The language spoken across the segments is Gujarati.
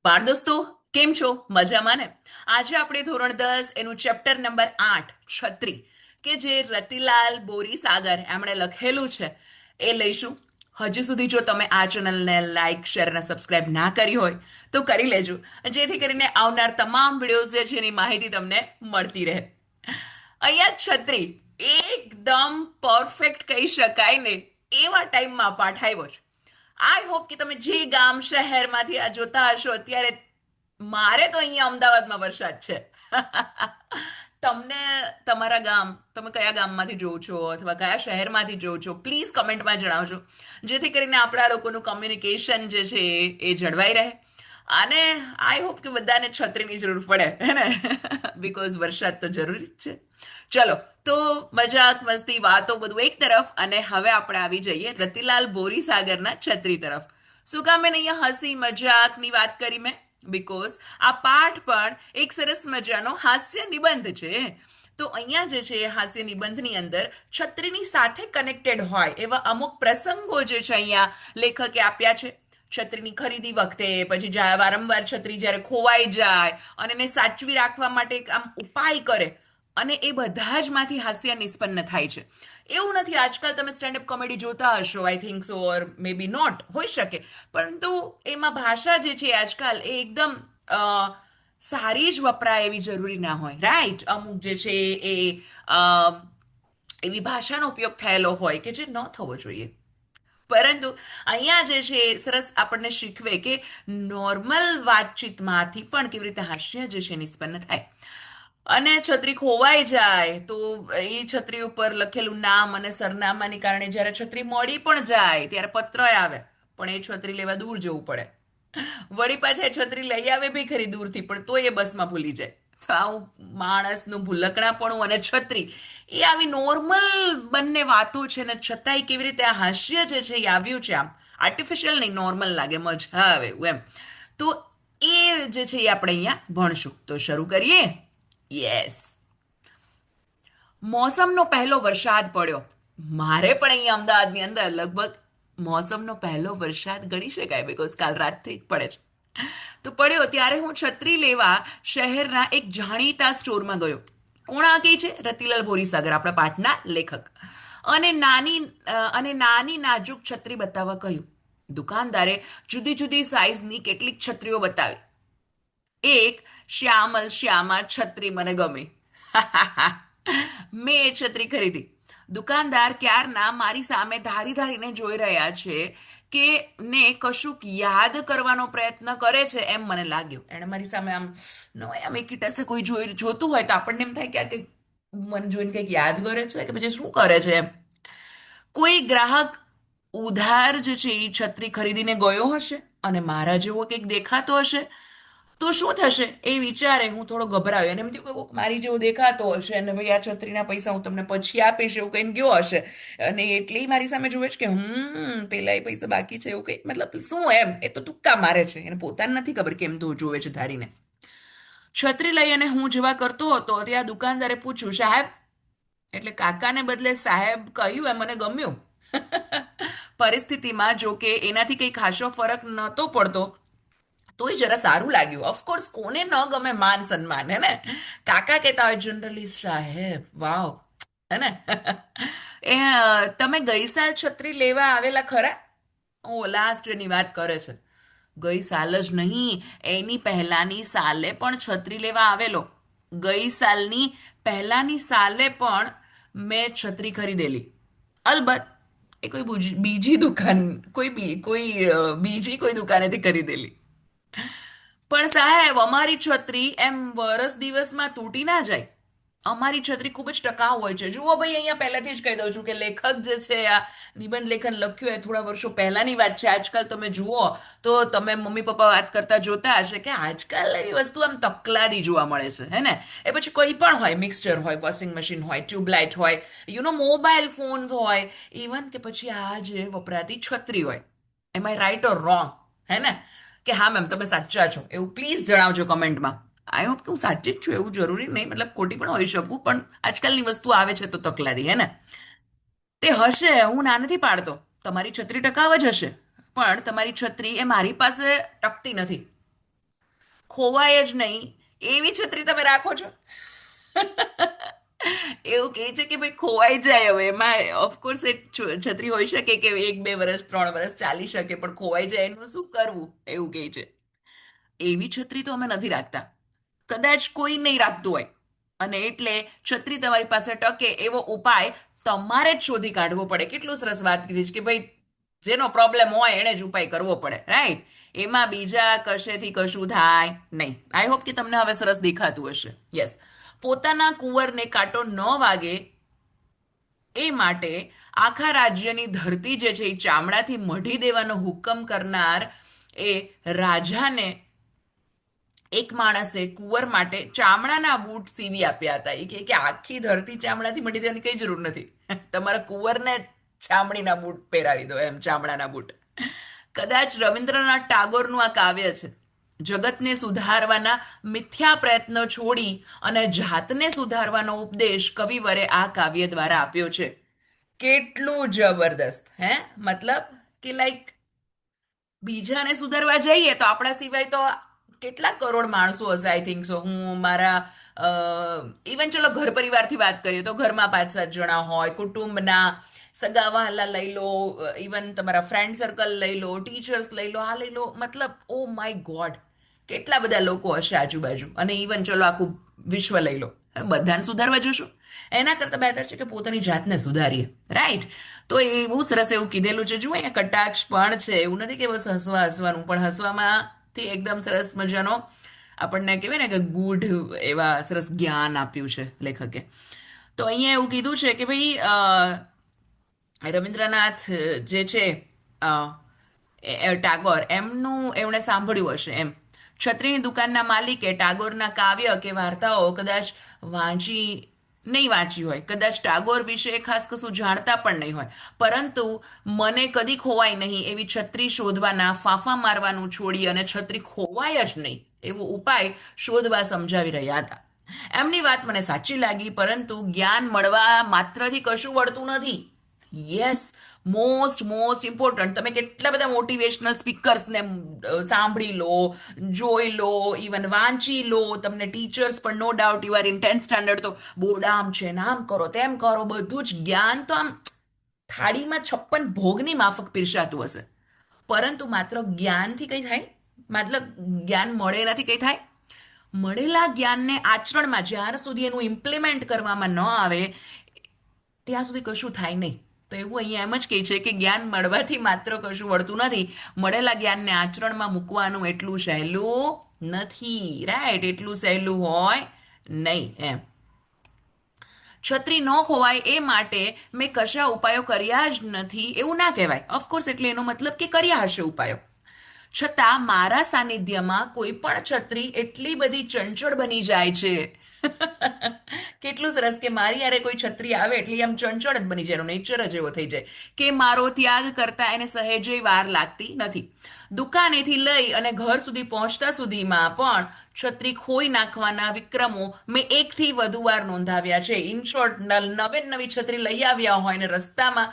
બાળ દોસ્તો, કેમ છો? મજામાં ને? આજે આપણે ધોરણ 10 એનું ચેપ્ટર નંબર 8 છત્રી, કે જે રતિલાલ બોરીસાગર એમણે લખેલું છે, એ લઈશું. હજુ સુધી જો તમે આ ચેનલને લાઈક શેર અને સબસ્ક્રાઇબ ના કરી હોય તો કરી લેજો, જેથી કરીને આવનાર તમામ વિડીયોઝ જે છે એની માહિતી તમને મળતી રહે. અહીંયા છત્રી એકદમ પરફેક્ટ કહી શકાય ને, એવા ટાઈમમાં પાઠ આવ્યો છે. આઈ હોપ કે તમે જે ગામ શહેરમાંથી આ જોતા હશો અત્યારે, મારે તો અહીંયા અમદાવાદમાં વરસાદ છે. તમને તમારા ગામ, તમે કયા ગામમાંથી જોવો છો અથવા કયા શહેરમાંથી જોવો છો, પ્લીઝ કમેન્ટમાં જણાવજો, જેથી કરીને આપણા લોકોનું કમ્યુનિકેશન જે છે એ જળવાઈ રહે. અને આઈ હોપ કે બધાને છત્રીની જરૂર પડે, હે ને? બિકોઝ વરસાદ તો જરૂરી જ છે. ચલો, તો મજાક મસ્તી વાતો બધું એક તરફ, અને હવે આપણે આવી જઈએ રતિલાલ બોરીસાગરના છત્રી તરફ. શું કામ મેં અહીંયા હસી મજાકની વાત કરી મેં? બિકોઝ આ પાઠ પણ એક સરસ મજાનો હાસ્ય નિબંધ છે. તો અહીંયા જે છે હાસ્ય નિબંધની અંદર છત્રીની સાથે કનેક્ટેડ હોય એવા અમુક પ્રસંગો જે છે અહીંયા લેખકે આપ્યા છે. છત્રીની ખરીદી વખતે, પછી વારંવાર છત્રી જ્યારે ખોવાઈ જાય અને એને સાચવી રાખવા માટે એક આમ ઉપાય કરે, અને એ બધા જ માંથી હાસ્ય નિષ્પન્ન થાય છે. એવું નથી, આજકાલ તમે સ્ટેન્ડઅપ કોમેડી જોતા હશો, I think so, or May B not હોઈ શકે, પરંતુ એમાં ભાષા જે છે આજકાલ એ એકદમ સારી જ વપરાય એવી જરૂરી ના હોય, રાઈટ? અમુક જે છે એ અ, એવી ભાષાનો ઉપયોગ થયેલો હોય કે જે ન થવો જોઈએ. પરંતુ અહીંયા જે છે એ સરસ આપણને શીખવે કે નોર્મલ વાતચીતમાંથી પણ કેવી રીતે હાસ્ય જે છે નિષ્પન્ન થાય. અને છત્રી ખોવાઈ જાય તો એ છત્રી ઉપર લખેલું નામ અને સરનામાની કારણે જ્યારે છત્રી મળી પણ જાય ત્યારે પત્ર આવે, પણ એ છત્રી લેવા દૂર જવું પડે. વળી પાછા એ છત્રી લઈ આવે બી ખરી દૂરથી, પણ તો એ બસમાં ભૂલી જાય. તો આવું માણસનું ભૂલકણાપણું અને છત્રી, એ આવી નોર્મલ બંને વાતો છે, ને છતાંય કેવી રીતે આ હાસ્ય જે છે એ આવ્યું છે, આમ આર્ટિફિશિયલ નહીં, નોર્મલ લાગે, મજા આવે એવું એમ. તો એ જે છે એ આપણે અહીંયા ભણશું. તો શરૂ કરીએ. યસ. મોસમનો પહેલો વરસાદ પડ્યો. મારે પણ અહીંયા અમદાવાદની અંદર લગભગ મોસમનો પહેલો વરસાદ ગણી શકાય, બિકોઝ કાલ રાતથી જ પડે છે. તો પડ્યો ત્યારે હું છત્રી લેવા શહેરના એક જાણીતા સ્ટોરમાં ગયો. કોણ આ કહે છે? રતિલાલ બોરીસાગર, આપણા પાઠના લેખક. અને નાની નાજુક છત્રી બતાવવા કહ્યું. દુકાનદારે જુદી જુદી સાઇઝની કેટલીક છત્રીઓ બતાવી. એક શ્યામલ શ્યામા છત્રી મને ગમી. મેં એ છત્રી ખરીદી. દુકાનદાર ક્યારના મારી સામે ધારી ધારીને જોઈ રહ્યા છે કે ને કશુંક યાદ કરવાનો પ્રયત્ન કરે છે એમ મને લાગ્યું. એણે મારી સામે આમ નો આમ એકીટસે કોઈ જોતું હોય તો આપણને એમ થાય કે આ કંઈક મને જોઈને કંઈક યાદ કરે છે કે પછી શું કરે છે એમ. કોઈ ગ્રાહક ઉધાર જે છે એ છત્રી ખરીદીને ગયો હશે અને મારા જેવો કંઈક દેખાતો હશે, તો શું થશે એ વિચારે હું થોડો ગભરાયો, અને એમ થયું કે કોક મારી જેવો દેખાતો હશે અને ભાઈ આ છત્રીના પૈસા હું તમને પછી આપીશ એવું કહીને ગયો હશે, અને એટલે મારી સામે જોવે છે કે પેલા એ પૈસા બાકી છે એવું કંઈ, મતલબ શું એમ, એ તો તુક્કા મારે છે, એને પોતાને નથી ખબર કેમ તો જોવે છે ધારીને. છત્રી લઈ અને હું જેવા કરતો હતો ત્યાં દુકાનદારે પૂછ્યું, સાહેબ? એટલે કાકાને બદલે સાહેબ કહ્યું એ મને ગમ્યું. પરિસ્થિતિમાં જો કે એનાથી કંઈ ખાસો ફરક નહોતો પડતો, તોય જરા સારું લાગ્યું. ઓફકોર્સ, કોને ન ગમે માન સન્માન, હે ને? કાકા કહેતા હોય જનરલી સાહેબ, વાવ, હે ને? તમે ગઈ સાલ છત્રી લેવા આવેલા ખરા? ઓ, લાસ્ટ ની વાત કરે છે. ગઈ સાલ જ નહીં, એની પહેલાની સાલે પણ છત્રી લેવા આવેલો. ગઈ સાલની પહેલાની સાલે પણ મેં છત્રી ખરીદેલી. અલબત્ત એ કોઈ બીજી દુકાન, બીજી કોઈ દુકાનેથી ખરીદેલી. પણ સાહેબ, અમારી છત્રી એમ વરસ દિવસમાં તૂટી ના જાય. અમારી છત્રી ખૂબ જ ટકાઉ હોય છે. જુઓ ભાઈ, અહીંયા પહેલાથી જ કહી દઉં છું કે લેખક જે છે આ નિબંધ લેખન લખ્યું એ થોડા વર્ષો પહેલાની વાત છે. આજકાલ તમે જુઓ તો તમે મમ્મી પપ્પા વાત કરતા જોતા હશે કે આજકાલ એવી વસ્તુ આમ તકલાદી જોવા મળે છે, હે ને? એ પછી કોઈ પણ હોય, મિક્સચર હોય, વોશિંગ મશીન હોય, ટ્યુબલાઇટ હોય, મોબાઈલ ફોન્સ હોય, ઇવન કે પછી આ જે વપરાતી છત્રી હોય. એમ આઈ રાઈટ ઓર રોંગ? હે ને? કે હા મેમ, તમે સાચા છો એવું પ્લીઝ જણાવજો કમેન્ટમાં. આઈ હોપ કે હું સાચી જ છું, એવું જરૂરી નહીં, મતલબ ખોટી પણ હોઈ શકું, પણ આજકાલની વસ્તુ આવે છે તો તકલાદી, હે ને? તે હશે, હું ના નથી પાડતો, તમારી છત્રી ટકાવ જ હશે, પણ તમારી છત્રી એ મારી પાસે ટકતી નથી. ખોવાય જ નહીં એવી છત્રી તમે રાખો છો. એવું કહે છે કે ભાઈ ખોવાઈ જાય, હવે એમાં ઓફકોર્સ એ છત્રી હોઈ શકે કે 1 2 વર્ષ 3 વર્ષ ચાલી શકે, પણ ખોવાઈ જાય એનું શું કરવું, એવું કહે છે. એવી છત્રી તો અમે નથી રાખતા. કદાચ કોઈ નહીં રાખતું હોય, અને એટલે છત્રી તમારી પાસે ટકે એવો ઉપાય તમારે જ શોધી કાઢવો પડે. કેટલું સરસ વાત કીધી છે કે ભાઈ જેનો પ્રોબ્લેમ હોય એને જ ઉપાય કરવો પડે, રાઈટ? એમાં બીજા કશેથી કશું થાય નહીં. આઈ હોપ કે તમને હવે સરસ દેખાતું હશે. યસ. પોતાના કુંવરને કાંટો ન વાગે એ માટે આખા રાજ્યની ધરતી જે છે એ ચામડાથી મઢી દેવાનો હુકમ કરનાર એ રાજાને એક માણસે કુંવર માટે ચામડાના બૂટ સીવી આપ્યા હતા. એ કહે કે આખી ધરતી ચામડાથી મટી દેવાની કઈ જરૂર નથી, તમારા કુંવરને ચામડીના બૂટ પહેરાવી દો, એમ ચામડાના બૂટ. કદાચ રવિન્દ્રનાથ ટાગોરનું આ કાવ્ય છે. જગતને સુધારવાના મિથ્યા પ્રયત્નો છોડી અને જાતને સુધારવાનો ઉપદેશ કવિવરે આ કાવ્ય દ્વારા આપ્યો છે. કેટલું જબરદસ્ત! હે, મતલબ કે લાઈક બીજાને સુધારવા જઈએ તો આપણા સિવાય તો કેટલા કરોડ માણસો હશે. I think so. હું મારા ઇવન ચલો ઘર પરિવારથી વાત કરીએ તો ઘરમાં 5 7 જણા હોય, કુટુંબના સગા વહાલા લઈ લો, ઇવન તમારા ફ્રેન્ડ સર્કલ લઈ લો, ટીચર્સ લઈ લો, આ લઈ લો, મતલબ ઓ માય ગોડ કેટલા બધા લોકો હશે આજુબાજુ. અને ઇવન ચલો આખું વિશ્વ લઈ લો, બધાને સુધારવા જોશું. એના કરતાં બહેતર છે કે પોતાની જાતને સુધારીએ, રાઈટ? તો એ બહુ સરસ એવું કીધેલું છે. જુઓ અહીંયા કટાક્ષ પણ છે, એવું નથી કે બસ હસવા હસવાનું, પણ હસવામાંથી એકદમ સરસ મજાનો આપણને કહેવાય ને કે ગૂઢ એવા સરસ જ્ઞાન આપ્યું છે લેખકે. તો અહીંયા એવું કીધું છે કે ભાઈ રવિન્દ્રનાથ જે છે ટાગોર, એમનું એમણે સાંભળ્યું હશે એમ. છત્રીની દુકાનના માલિકે ટાગોરના કાવ્ય કે વાર્તાઓ કદાચ નહીં વાંચી હોય, કદાચ ટાગોર વિશે ખાસ કશું જાણતા પણ નહીં હોય, પરંતુ મને કદી ખોવાય નહીં એવી છત્રી શોધવાના ફાંફા મારવાનું છોડી અને છત્રી ખોવાય જ નહીં એવો ઉપાય શોધવા સમજાવી રહ્યા હતા. એમની વાત મને સાચી લાગી, પરંતુ જ્ઞાન મળવા માત્રથી કશું વળતું નથી. Yes, most most important. તમે કેટલા બધા મોટિવેશનલ સ્પીકર્સને સાંભળી લો, જોઈ લો, ઇવન વાંચી લો. તમને ટીચર્સ પણ no doubt you are in 10th standard તો બોર્ડ આમ છે ને આમ કરો તેમ કરો, બધું જ જ્ઞાન તો આમ થાળીમાં 56 ભોગની માફક પીરસાતું હશે, પરંતુ માત્ર જ્ઞાનથી કંઈ થાય? મતલબ જ્ઞાન મળે એનાથી કંઈ થાય? મળેલા જ્ઞાનને આચરણમાં જ્યાર સુધી એનું ઇમ્પ્લિમેન્ટ કરવામાં ન આવે ત્યાં સુધી કશું થાય નહીં. તો એવું અહીંયા એમ જ કહે છે કે જ્ઞાન મળવાથી માત્ર કશું વળતું નથી, મળેલા જ્ઞાનને આચરણમાં મૂકવાનું એટલું સહેલું નથી, રાઈટ? એટલું સહેલું હોય નહીં એમ. છત્રી ન ખોવાય એ માટે મેં કશા ઉપાયો કર્યા જ નથી એવું ના કહેવાય. ઓફકોર્સ, એટલે એનો મતલબ કે કર્યા હશે ઉપાયો, છતાં મારા સાનિધ્યમાં કોઈ પણ છત્રી એટલી બધી ચંચળ બની જાય છે. કેટલું સરસ કે મારી યારે કોઈ છત્રી આવે એટલે આમ ચંચળ જ બની જાય, એનો નેચર જ એવો થઈ જાય કે મારો ત્યાગ કરતા એને સહેજે વાર લાગતી નથી. દુકાનેથી લઈ અને ઘર સુધી પહોંચતા સુધીમાં પણ છત્રી ખોઈ નાખવાના વિક્રમો મેં 1થી વધુ વાર નોંધાવ્યા છે. ઇન શોર્ટ, નવે નવી છત્રી લઈ આવ્યા હોય ને રસ્તામાં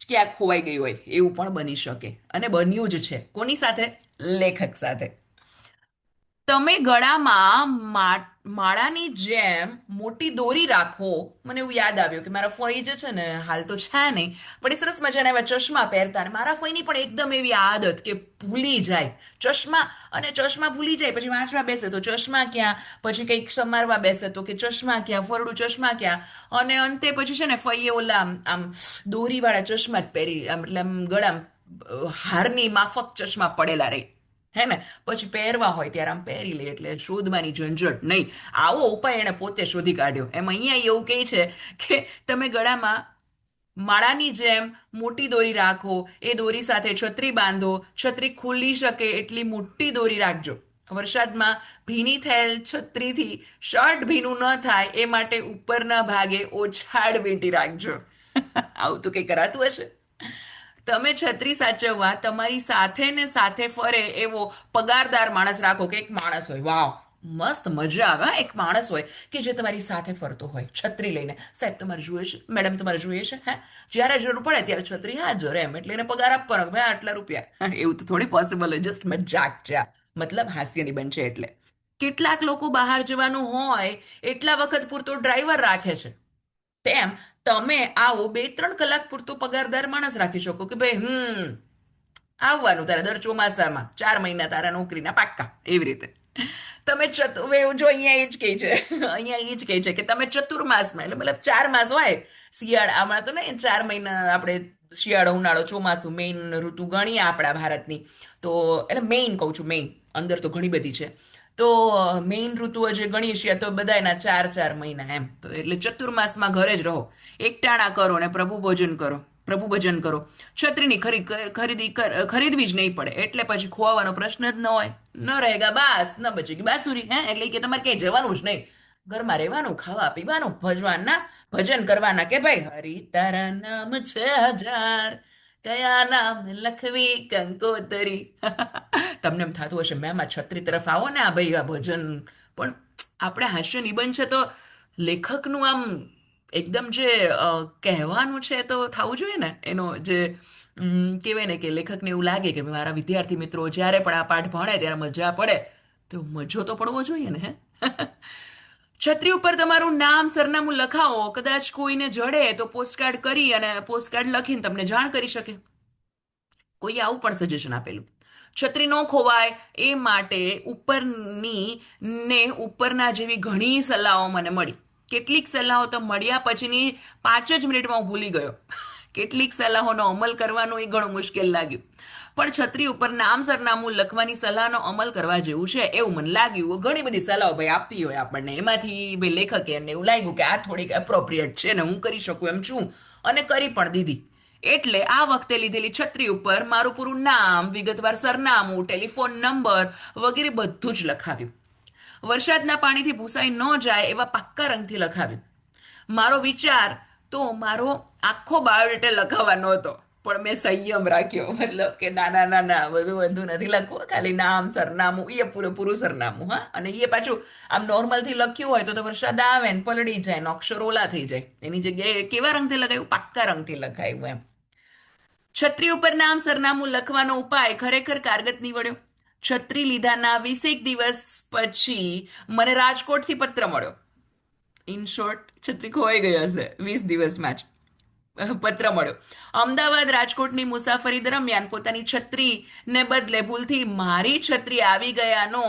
ક્યાંક ખોવાઈ ગઈ હોય એવું પણ બની શકે, અને બન્યું જ છે. કોની સાથે? લેખક સાથે. તમે ગળામાં માળાની જેમ મોટી દોરી રાખો. મને એવું યાદ આવ્યું કે મારા ફઈ જે છે ને, હાલ તો છે નહીં, પણ એ સરસ મજાના એવા ચશ્મા પહેરતા, અને મારા ફઈની પણ એકદમ એવી આદત કે ભૂલી જાય ચશ્મા, અને ચશ્મા ભૂલી જાય પછી વાંચવા બેસે તો ચશ્મા ક્યાં, પછી કંઈક સમારવા બેસે તો કે ચશ્મા ક્યાં, ફરડું ચશ્મા ક્યાં, અને અંતે પછી છે ને ફઈએ ઓલા આમ દોરીવાળા ચશ્મા જ પહેરી, આમ એટલે આમ ગળામાં હારની માફક ચશ્મા પડેલા રહી, હે ને? પછી પહેરવા હોય ત્યારે આમ પહેરી લે, એટલે શોધવાની ઝંઝટ નહીં. આવો ઉપાય એણે પોતે શોધી કાઢ્યો. એમ અહીંયા એવું કહે છે કે તમે ગળામાં માળાની જેમ મોટી દોરી રાખો, એ દોરી સાથે છત્રી બાંધો, છત્રી ખુલી શકે એટલી મોટી દોરી રાખજો. વરસાદમાં ભીની થયેલ છત્રીથી શર્ટ ભીનું ન થાય એ માટે ઉપરના ભાગે ઓછાડ વીંટી રાખજો. આવું તો કંઈ કરાતું હશે? તમે છત્રી સાચવવા તમારી સાથે ને સાથે ફરે એવો પગારદાર માણસ રાખો. કે એક માણસ હોય, વાવ, મસ્ત મજા આવે. એક માણસ હોય કે જે તમારી સાથે ફરતો હોય છત્રી લઈને. સાહેબ તમારે જોઈએ છે, મેડમ તમારે જોઈએ છે, હે, જ્યારે જરૂર પડે ત્યારે છત્રી હાજર, એમ. એટલે એને પગાર આપવાનો, ભાઈ આટલા રૂપિયા. એવું તો થોડી પોસિબલ હોય, જસ્ટ મજાક છે. મતલબ હાસ્ય નિબંધ છે એટલે. કેટલાક લોકો બહાર જવાનું હોય એટલા વખત પૂરતો ડ્રાઈવર રાખે છે, તેમ તમે આવો 2-3 કલાક પૂરતો પગારદાર માણસ રાખી શકો કે ભાઈ આવવાનું તારે દર ચોમાસામાં 4 મહિના તારા નોકરીના પાક્કા, એવી રીતે. તમે જો અહીંયા એ જ કહે છે, અહીંયા એ જ કહે છે કે તમે ચતુર્માસમાં, એટલે મતલબ 4 માસ હોય શિયાળા, હમણાં તો નહીં 4 મહિના આપણે શિયાળો ઉનાળો ચોમાસું મેઇન ઋતુ ગણીએ આપણા ભારતની, તો એટલે મેઇન કહું છું, મેઇન અંદર તો ઘણી બધી છે, તો મેઇન ઋતુઓ જે ગણીએ છીએ તો બધા એના 4-4 મહિના એમ, તો એટલે ચતુર્માસમાં ઘરે જ રહો, એકટાણા કરો ને પ્રભુ ભજન કરો. છત્રીની ખરીદવી જ નહીં પડે, એટલે પછી ખોવાનો પ્રશ્ન જ ન હોય. ન રહેગા બાસ ન બચેગી બાસુરી, હે એટલે કે તમારે ક્યાંય જવાનું જ નહીં, ઘરમાં રહેવાનું, ખાવા પીવાનું, ભજન કરવાના કે ભાઈ હરી તારા નામ છે હજાર, કયા નામ લખવી કંકોતરી. તમને એમ થતું હશે મેમ આ છત્રી તરફ આવો ને, આ ભાઈ આ ભજન, પણ આપણે હાસ્ય નિબંધ છે તો લેખકનું આમ એકદમ જે કહેવાનું છે તો થવું જોઈએ ને, એનો જે કહેવાય ને કે લેખકને એવું લાગે કે મારા વિદ્યાર્થી મિત્રો જ્યારે પણ આ પાઠ ભણે ત્યારે મજા પડે, તો મજો તો પડવો જોઈએ ને, હે. છત્રી ઉપર તમારું નામ સરનામું લખાવો, કદાચ કોઈને જડે તો પોસ્ટકાર્ડ કરી અને પોસ્ટકાર્ડ લખીને તમને જાણ કરી શકે. કોઈએ આવું પણ સજેશન આપેલું, છત્રી ન ખોવાય એ માટે ઉપરના જેવી ઘણી સલાહો મને મળી. કેટલીક સલાહો તો મળ્યા પછીની 5 જ મિનિટમાં હું ભૂલી ગયો. કેટલીક સલાહોનો અમલ કરવાનું એ ઘણું મુશ્કેલ લાગ્યું, પણ છત્રી ઉપર નામ સરનામું લખવાની સલાહનો અમલ કરવા જેવું છે એવું મને લાગ્યું. ઘણી બધી સલાહો ભાઈ આપી હોય આપણને, એમાંથી ભાઈ લેખકે એને એવું લાગ્યું કે આ થોડીક એપ્રોપ્રિએટ છે ને હું કરી શકું એમ છું, અને કરી પણ દીધી. એટલે આ વખતે લીધેલી છત્રી ઉપર મારું પૂરું નામ, વિગતવાર સરનામું, ટેલિફોન નંબર વગેરે બધું જ લખાવ્યું. વરસાદના પાણીથી ભૂસાઈ ન જાય એવા પાક્કા રંગથી લખાવ્યું. મારો વિચાર તો મારો આખો બાયોડેટા લખાવવાનો હતો, પણ મેં સંયમ રાખ્યો, મતલબ કે ના બધું નથી લખવું, ખાલી નામ સરનામું, એ પૂરેપૂરું સરનામું, હા. અને એ પાછું આમ નોર્મલથી લખ્યું હોય તો વરસાદ આવે ને પલળી જાય ને અક્ષરો ઓલા થઈ જાય, એની જગ્યાએ કેવા રંગથી લખાયું, પાક્કા રંગથી લખાયું એમ. છત્રી ઉપર નામ સરનામું લખવાનો ઉપાય ખરેખર કારગત નીવડ્યો. છત્રી લીધાના 20 દિવસ પછી મને રાજકોટથી પત્ર મળ્યો. ઇન શોર્ટ, છત્રી ખોવાઈ ગઈ હશે 20 દિવસમાં જ. પત્ર મળ્યો. અમદાવાદ રાજકોટની મુસાફરી દરમિયાન પોતાની છત્રીને બદલે ભૂલથી મારી છત્રી આવી ગયાનો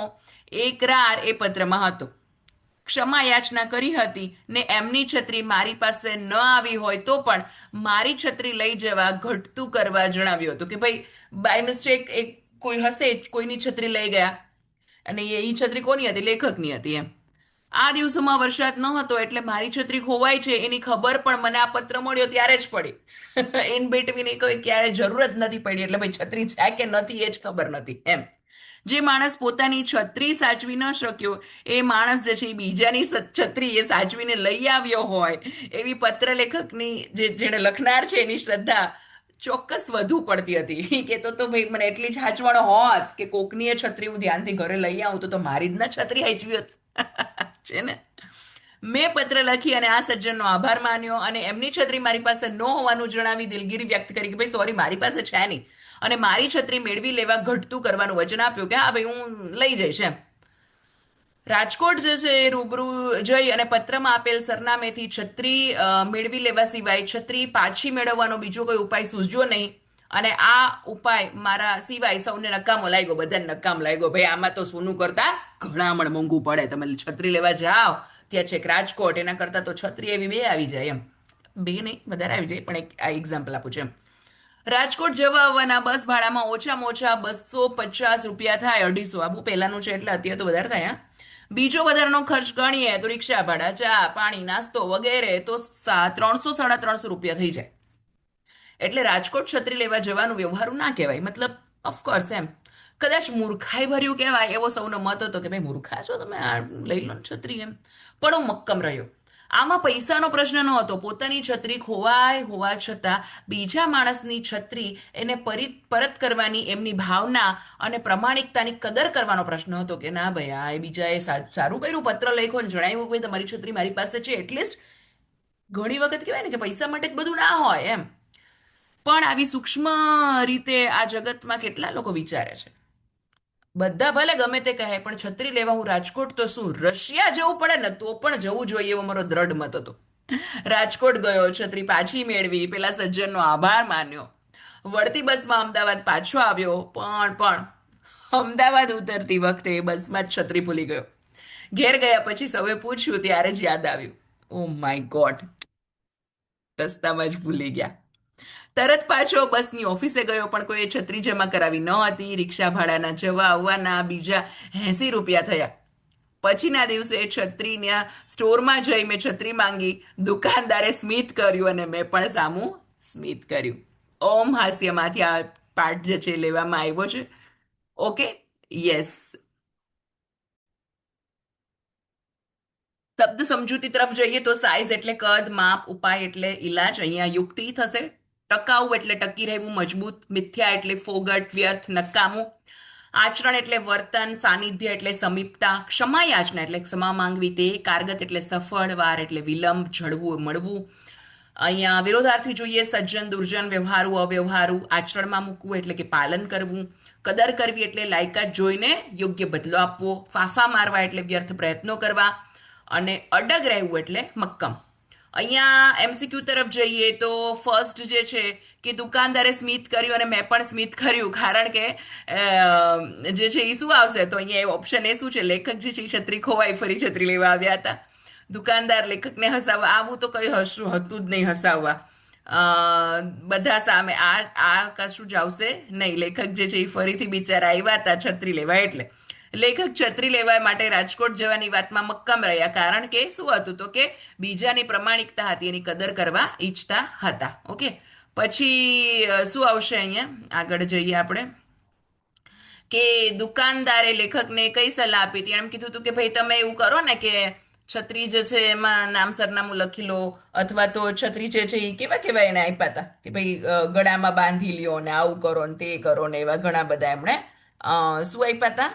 એકરાર એ પત્રમાં હતો. ક્ષમા યાચના કરી હતી ને એમની છત્રી મારી પાસે ન આવી હોય તો પણ મારી છત્રી લઈ જવા ઘટતું કરવા જણાવ્યું હતું, કે ભાઈ બાય મિસ્ટેક એક કોઈ હશે, કોઈની છત્રી લઈ ગયા, અને એ છત્રી કોની હતી, લેખકની હતી એમ. આ દિવસોમાં વરસાદ ન હતો એટલે મારી છત્રી ખોવાય છે એની ખબર પણ મને આ પત્ર મળ્યો ત્યારે જ પડી. ઇન બિટવીન એ કોઈ ક્યારે જરૂરત નથી પડી, એટલે ભાઈ છત્રી છે કે નથી એ જ ખબર નથી એમ. જે માણસ પોતાની છત્રી સાચવી ન શક્યો એ માણસ જે છે એ બીજાની છત્રી એ સાચવીને લઈ આવ્યો હોય, એવી પત્ર લેખકની જેને લખનાર છે એની શ્રદ્ધા ચોક્કસ વધુ પડતી હતી, કે તો ભાઈ મને એટલી જ હાચવણ હોત કે કોકની એ છત્રી હું ધ્યાનથી ઘરે લઈ આવું તો મારી જ ના છત્રી હાચવી હોત. છે ને. મેં પત્ર લખી અને આ સજ્જનનો આભાર માન્યો અને એમની છત્રી મારી પાસે ન હોવાનું જણાવી દિલગીરી વ્યક્ત કરી કે ભાઈ સોરી મારી પાસે છે નહીં, અને મારી છત્રી મેળવી લેવા ઘટતું કરવાનું વચન આપ્યું કે હા ભાઈ હું લઈ જઈશ એમ. રાજકોટ જે છે એ રૂબરૂ જઈ અને પત્રમાં આપેલ સરનામેથી છત્રી મેળવી લેવા સિવાય છત્રી પાછી મેળવવાનો બીજો કોઈ ઉપાય સૂઝ્યો નહીં, અને આ ઉપાય મારા સિવાય સૌને નકામો લાગ્યો, બધાને નકામ લાગ્યો. ભાઈ આમાં તો સોનું કરતા ઘણામણ મોંઘું પડે, તમે છત્રી લેવા જાઓ ત્યાં છેક રાજકોટ, એના કરતાં તો છત્રી એવી 2 આવી જાય એમ. 2 નહીં વધારે આવી જાય, પણ આ એક્ઝામ્પલ આપું છું એમ. રાજકોટ જવા આવવાના બસ ભાડામાં ઓછામાં ઓછા 250 રૂપિયા થાય, 250. આ બહુ પહેલાનું છે એટલે અત્યારે તો વધારે થાય, હા. બીજો વધારાનો ખર્ચ ગણીએ તો રિક્ષા ભાડા, ચા પાણી નાસ્તો વગેરે તો 300-350 રૂપિયા થઈ જાય. એટલે રાજકોટ છત્રી લેવા જવાનું વ્યવહારું ના કહેવાય, મતલબ ઓફકોર્સ એમ. કદાચ મૂર્ખાઈ ભર્યું કહેવાય એવો સૌનો મત હતો કે ભાઈ મૂર્ખા છો તમે, આ લઈ લો ને છત્રી એમ. પણ હું મક્કમ રહ્યો. આમાં પૈસાનો પ્રશ્ન ન હતો, પોતાની છત્રી ખોવાય હોવા છતાં બીજા માણસની છત્રી એને પરત કરવાની એમની ભાવના અને પ્રમાણિકતાની કદર કરવાનો પ્રશ્ન હતો, કે ના ભાઈ આ બીજાએ સારું કર્યું, પત્ર લખ્યો ને જણાવ્યું ભાઈ તમારી છત્રી મારી પાસે છે. એટલીસ્ટ ઘણી વખત કહેવાય ને કે પૈસા માટે જ બધું ના હોય એમ. પણ આવી સૂક્ષ્મ રીતે આ જગતમાં કેટલા લોકો વિચારે છે. બધા ભલે ગમે તે કહે પણ છત્રી લેવા હું રાજકોટ તો શું રશિયા જવું પડે ને તો પણ જવું જોઈએ એવો મારો દ્રઢ મત હતો. રાજકોટ ગયો, છત્રી પાછી મેળવી, પેલા સજ્જનનો આભાર માન્યો, વળતી બસમાં અમદાવાદ પાછો આવ્યો, પણ અમદાવાદ ઉતરતી વખતે એ બસમાં જ છત્રી ભૂલી ગયો. ઘેર ગયા પછી સૌએ પૂછ્યું ત્યારે જ યાદ આવ્યું. ઓ માય ગોડ, રસ્તામાં જ ભૂલી ગયા. તરત પાછો બસની ઓફિસે ગયો પણ કોઈએ છત્રી જમા કરાવી ન હતી. રિક્ષા ભાડાના જવા આવવાના બીજા 80 રૂપિયા થયા. પછીના દિવસે છત્રીના સ્ટોરમાં જઈ મેં છત્રી માંગી. દુકાનદારે સ્મિત કર્યું અને મેં પણ સામું સ્મિત કર્યું. ઓમ હાસ્યમાંથી આ પાઠ જે છે લેવામાં આવ્યો છે. ઓકે. યસ. શબ્દ સમજૂતી તરફ જઈએ તો સાઇઝ એટલે કદ, માપ, ઉપાય એટલે ઈલાજ. અહીંયા યુક્તિ થશે. ટકાઉ એટલે ટકી રહેવું, મજબૂત. મિથ્યા એટલે ફોગટ, વ્યર્થ, નકામું. આચરણ એટલે વર્તન, સાનિધ્ય એટલે સમીપતા, ક્ષમા યાચના એટલે ક્ષમા માંગવી તે, કારગત એટલે સફળ, વાર એટલે વિલંબ, જડવું, મળવું. અહીંયા વિરોધાર્થી જોઈએ સજ્જન, દુર્જન, વ્યવહારુ, અવ્યવહારુ. આચરણમાં મૂકવું એટલે કે પાલન કરવું. કદર કરવી એટલે લાયકાત જોઈને યોગ્ય બદલો આપવો. ફાંફા મારવા એટલે વ્યર્થ પ્રયત્નો કરવા. અને અડગ રહેવું એટલે મક્કમ. અહીંયા એમસીક્યુ તરફ જઈએ તો ફર્સ્ટ જે છે કે દુકાનદારે સ્મિત કર્યું અને મેં પણ સ્મિત કર્યું, કારણ કે જે છે એ શું આવશે તો અહીંયા ઓપ્શન એ શું છે, લેખક જે છે એ છત્રી ખોવાઈ ફરી છત્રી લેવા આવ્યા હતા. દુકાનદાર લેખકને હસાવવા, આવું તો કઈ હસવું હતું જ નહીં હસાવવા. બધા સામે આ આ કશું જ આવશે નહીં. લેખક જે છે એ ફરીથી બિચારા આવ્યા હતા છત્રી લેવા, એટલે લેખક છત્રી લેવા માટે રાજકોટ જવાની વાતમાં મક્કમ રહ્યા, કારણ કે શું હતું તો કે બીજાની પ્રમાણિકતા હતી, એની કદર કરવા ઈચ્છતા હતા. ઓકે. પછી શું આવશે અહીંયા આગળ જઈએ આપણે, કે દુકાનદારે લેખકને કઈ સલાહ આપી હતી. એમ કીધું હતું કે ભાઈ તમે એવું કરો ને કે છત્રી જે છે એમાં નામ સરનામું લખી લો, અથવા તો છત્રી જે છે એ કેવા કેવા એને આપ્યા હતા કે ભાઈ ગળામાં બાંધી લ્યો ને આવું કરો ને તે કરો ને, એવા ઘણા બધા એમણે શું આપ્યા હતા,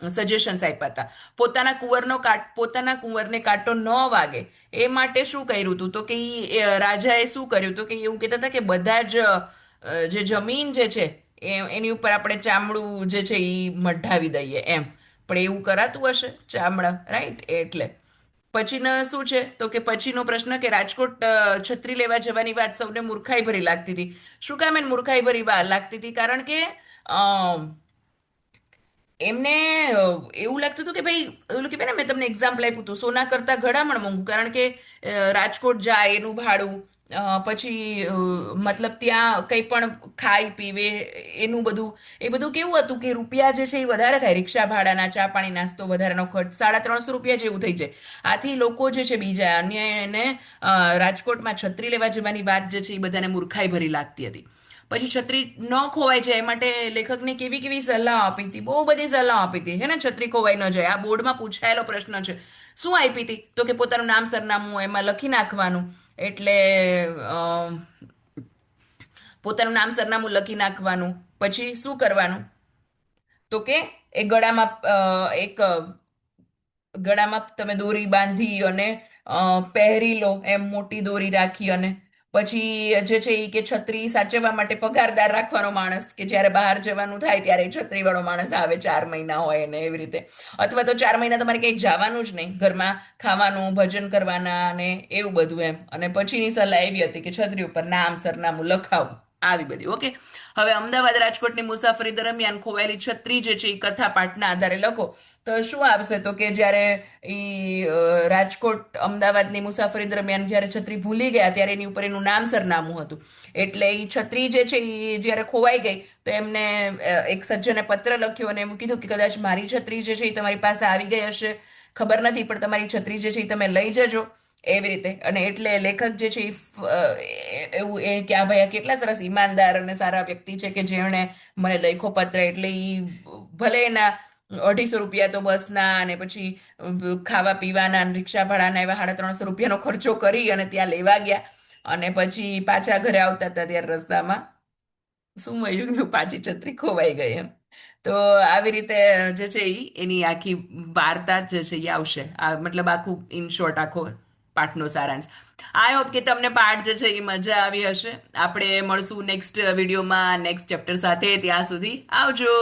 સજેશન્સ આપ્યા હતા. પોતાના કુંવરને કાંટો ન વાગે એ માટે શું કર્યું હતું તો કે રાજાએ શું કર્યું હતું કે એવું કહેતા હતા કે બધા જ જે જમીન જે છે એની ઉપર આપણે ચામડું જે છે એ મઢાવી દઈએ એમ. પણ એવું કરાતું હશે ચામડા, રાઈટ? એટલે પછીનો શું છે તો કે પછીનો પ્રશ્ન કે રાજકોટ છત્રી લેવા જવાની વાત સૌને મૂર્ખાઈ ભરી લાગતી હતી. શું કામ એને મૂર્ખાઈ ભરી લાગતી હતી? કારણ કે એમને એવું લાગતું હતું કે ભાઈ ઓલું કહેવાય ને, મેં તમને એક્ઝામ્પલ આપ્યું હતું, સોના કરતા ઘડામણ મોંઘું. કારણ કે રાજકોટ જાય એનું ભાડું, પછી મતલબ ત્યાં કંઈ પણ ખાઈ પીવે એનું બધું, એ બધું કેવું હતું કે રૂપિયા જે છે એ વધારે થાય. રિક્ષા ભાડાના, ચા પાણી નાસ્તો વધારાનો ખર્ચ 350 રૂપિયા જેવું થઈ જાય. આથી લોકો જે છે બીજા અન્ય એને રાજકોટમાં છત્રી લેવા જવાની વાત જે છે એ બધાને મૂર્ખાઈ ભરી લાગતી હતી. પછી છત્રી ન ખોવાઈ જાય એ માટે લેખકને કેવી કેવી સલાહ આપી હતી, બહુ બધી સલાહ આપી હતી હે ને, છત્રી ખોવાઈ ન જાય. આ બોર્ડમાં પૂછાયેલો પ્રશ્ન છે. શું આપી હતી તો કે પોતાનું નામ સરનામું એમાં લખી નાખવાનું. એટલે પોતાનું નામ સરનામું લખી નાખવાનું. પછી શું કરવાનું તો કે એ ગળામાં તમે દોરી બાંધી અને પહેરી લો, એમ મોટી દોરી રાખી. અને પછી જે છે એ કે છત્રી સાચવવા માટે પગારદાર રાખવાનો માણસ, કે જ્યારે બહાર જવાનું થાય ત્યારે છત્રી વાળો માણસ આવે, 4 મહિના હોય ને એવી રીતે. અથવા તો 4 મહિના તમારે કંઈક જવાનું જ નહીં, ઘરમાં ખાવાનું, ભજન કરવાના અને એવું બધું એમ. અને પછીની સલાહ એવી હતી કે છત્રી ઉપર નામ સરનામું લખાવું, આવી બધી. ઓકે. હવે અમદાવાદ રાજકોટની મુસાફરી દરમિયાન ખોવાયેલી છત્રી જે છે એ કથા પાઠના આધારે લખો. તો શું આવશે તો કે જ્યારે રાજકોટ અમદાવાદની મુસાફરી દરમિયાન જ્યારે છત્રી ભૂલી ગયા ત્યારે એની ઉપર એનું નામ સરનામું હતું. એટલે એ છત્રી જે છે એ જ્યારે ખોવાઈ ગઈ તો એમને એક સજ્જને પત્ર લખ્યો અને એમ કીધું કે કદાચ મારી છત્રી જે છે એ તમારી પાસે આવી ગઈ હશે, ખબર નથી, પણ તમારી છત્રી જે છે એ તમે લઈ જજો, એવી રીતે. અને એટલે લેખક જે છે એવું એ કે આ ભાઈ કેટલા સરસ ઈમાનદાર અને સારા વ્યક્તિ છે કે જેણે મને લખ્યો પત્ર. એટલે એ ભલે એના 250 રૂપિયા તો બસના અને પછી ખાવા પીવાના રિક્ષા ભાડાના એવા 350 રૂપિયાનો ખર્ચો કરી અને ત્યાં લેવા ગયા. અને પછી પાછા ઘરે આવતા હતા ત્યારે રસ્તામાં શું મળ્યું કે પાછી છત્રી ખોવાઈ ગઈ એમ. તો આવી રીતે જે છે એની આખી વાર્તા જે છે એ આવશે. આ મતલબ આખું ઇન શોર્ટ આખો પાઠનો સારાંશ. આઈ હોપ કે તમને પાઠ જે છે એ મજા આવી હશે. આપણે મળશું નેક્સ્ટ વિડીયોમાં નેક્સ્ટ ચેપ્ટર સાથે. ત્યાં સુધી આવજો.